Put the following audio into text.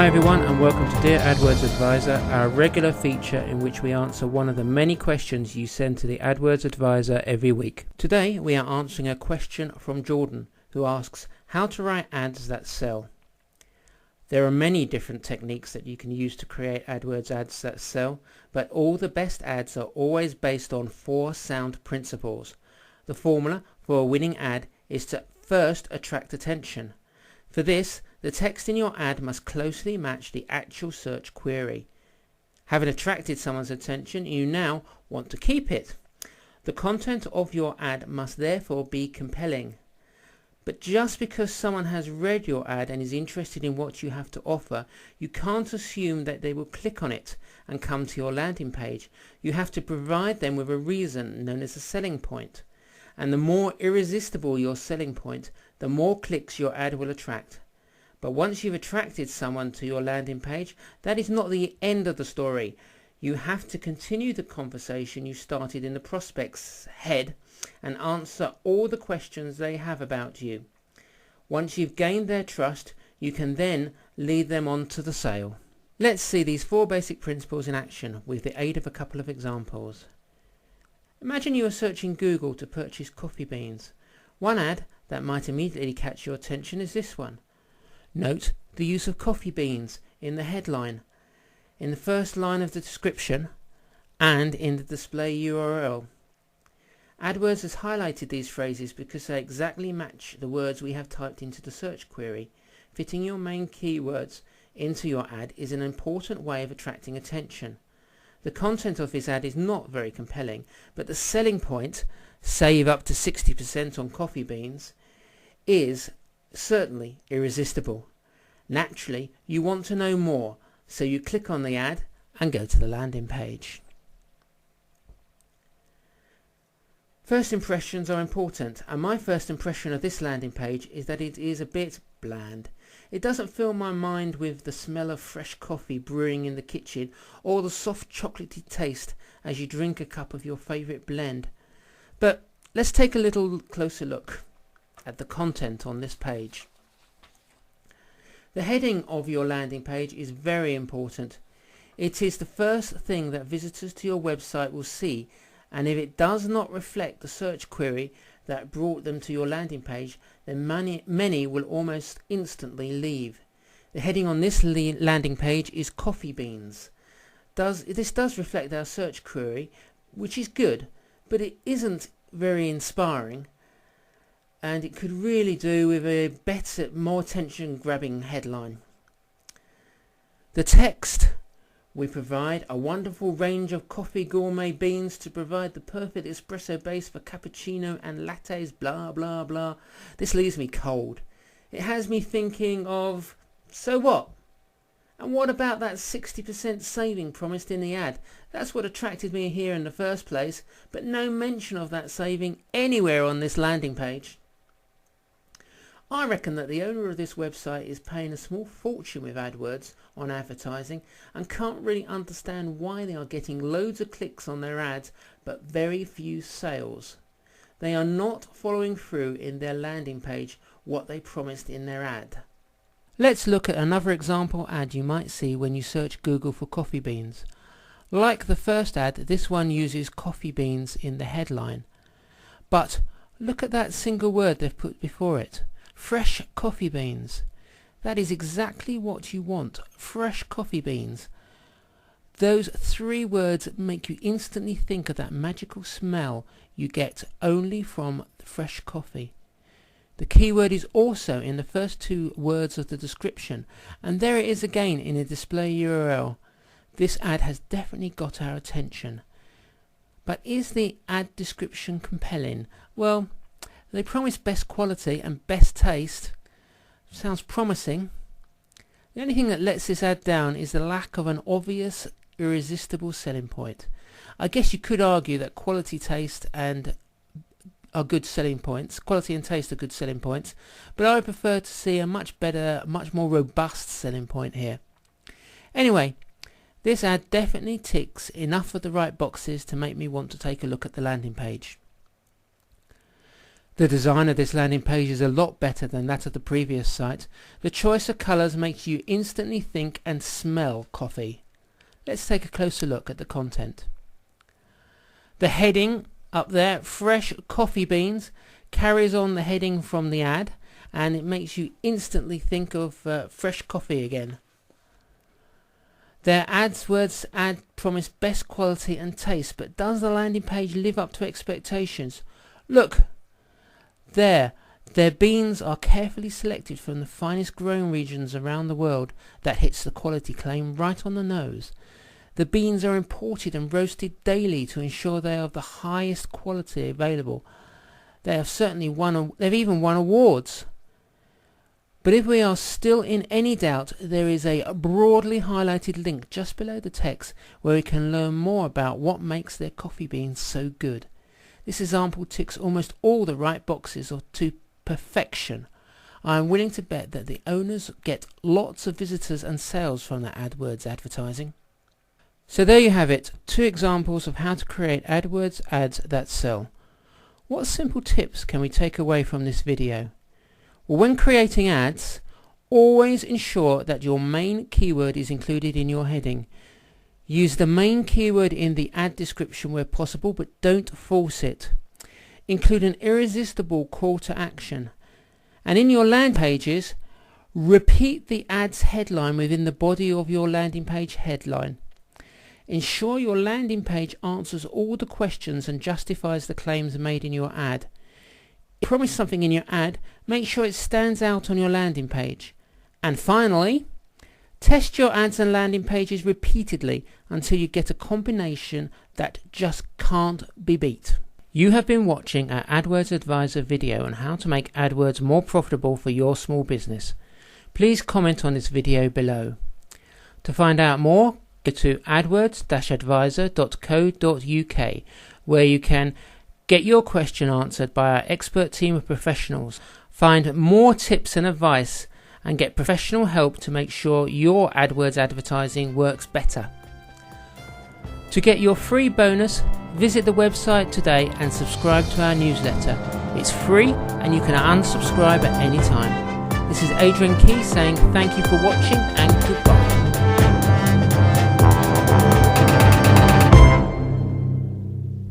Hi everyone, and welcome to Dear AdWords Advisor, our regular feature in which we answer one of the many questions you send to the AdWords Advisor every week. Today we are answering a question from Jordan, who asks how to write ads that sell. There are many different techniques that you can use to create AdWords ads that sell, but all the best ads are always based on 4 sound principles. The formula for a winning ad is to first attract attention. For this, the text in your ad must closely match the actual search query. Having attracted someone's attention, you now want to keep it. The content of your ad must therefore be compelling. But just because someone has read your ad and is interested in what you have to offer, you can't assume that they will click on it and come to your landing page. You have to provide them with a reason known as a selling point. And the more irresistible your selling point, the more clicks your ad will attract. But once you've attracted someone to your landing page, that is not the end of the story. You have to continue the conversation you started in the prospect's head and answer all the questions they have about you. Once you've gained their trust, you can then lead them on to the sale. Let's see these 4 basic principles in action with the aid of a couple of examples. Imagine you are searching Google to purchase coffee beans. One ad that might immediately catch your attention is this one. Note the use of coffee beans in the headline, in the first line of the description, and in the display URL. AdWords has highlighted these phrases because they exactly match the words we have typed into the search query. Fitting your main keywords into your ad is an important way of attracting attention. The content of this ad is not very compelling, but the selling point, save up to 60% on coffee beans, is certainly irresistible. Naturally, you want to know more, so you click on the ad and go to the landing page. First impressions are important, and my first impression of this landing page is that it is a bit bland. It doesn't fill my mind with the smell of fresh coffee brewing in the kitchen or the soft chocolatey taste as you drink a cup of your favourite blend. But let's take a little closer look at the content on this page. The heading of your landing page is very important. It is the first thing that visitors to your website will see, and if it does not reflect the search query that brought them to your landing page, then many will almost instantly leave. The heading on this landing page is coffee beans. This does reflect our search query, which is good, but it isn't very inspiring, and it could really do with a better, more attention-grabbing headline. The text: we provide a wonderful range of coffee gourmet beans to provide the perfect espresso base for cappuccino and lattes, blah blah blah. This leaves me cold. It has me thinking of, so what? And what about that 60% saving promised in the ad? That's what attracted me here in the first place, but no mention of that saving anywhere on this landing page. I reckon that the owner of this website is paying a small fortune with AdWords on advertising and can't really understand why they are getting loads of clicks on their ads but very few sales. They are not following through in their landing page what they promised in their ad. Let's look at another example ad you might see when you search Google for coffee beans. Like the first ad, this one uses coffee beans in the headline. But look at that single word they've put before it. Fresh coffee beans. That is exactly what you want. Fresh coffee beans. Those 3 words make you instantly think of that magical smell you get only from fresh coffee. The keyword is also in the first 2 words of the description, and there it is again in the display URL. This ad has definitely got our attention. But is the ad description compelling? Well, they promise best quality and best taste. Sounds promising. The only thing that lets this ad down is the lack of an obvious, irresistible selling point. I guess you could argue that quality and taste are good selling points, but I would prefer to see a much better, much more robust selling point here. Anyway, this ad definitely ticks enough of the right boxes to make me want to take a look at the landing page. The design of this landing page is a lot better than that of the previous site. The choice of colours makes you instantly think and smell coffee. Let's take a closer look at the content. The heading up there, fresh coffee beans, carries on the heading from the ad, and it makes you instantly think of fresh coffee again. Their AdWords ad promise best quality and taste, but does the landing page live up to expectations? Look, there, their beans are carefully selected from the finest growing regions around the world. That hits the quality claim right on the nose. The beans are imported and roasted daily to ensure they are of the highest quality available. They have they've even won awards. But if we are still in any doubt, there is a broadly highlighted link just below the text where we can learn more about what makes their coffee beans so good. This example ticks almost all the right boxes to perfection. I am willing to bet that the owners get lots of visitors and sales from their AdWords advertising. So there you have it, 2 examples of how to create AdWords ads that sell. What simple tips can we take away from this video? Well, when creating ads, always ensure that your main keyword is included in your heading. Use the main keyword in the ad description where possible, but don't force it. Include an irresistible call to action. And in your landing pages, repeat the ad's headline within the body of your landing page headline. Ensure your landing page answers all the questions and justifies the claims made in your ad. If you promise something in your ad, make sure it stands out on your landing page. And finally, test your ads and landing pages repeatedly until you get a combination that just can't be beat. You have been watching our AdWords Advisor video on how to make AdWords more profitable for your small business. Please comment on this video below. To find out more, go to adwords-advisor.co.uk, where you can get your question answered by our expert team of professionals, find more tips and advice, and get professional help to make sure your AdWords advertising works better. To get your free bonus, visit the website today and subscribe to our newsletter. It's free and you can unsubscribe at any time. This is Adrian Key saying thank you for watching and goodbye.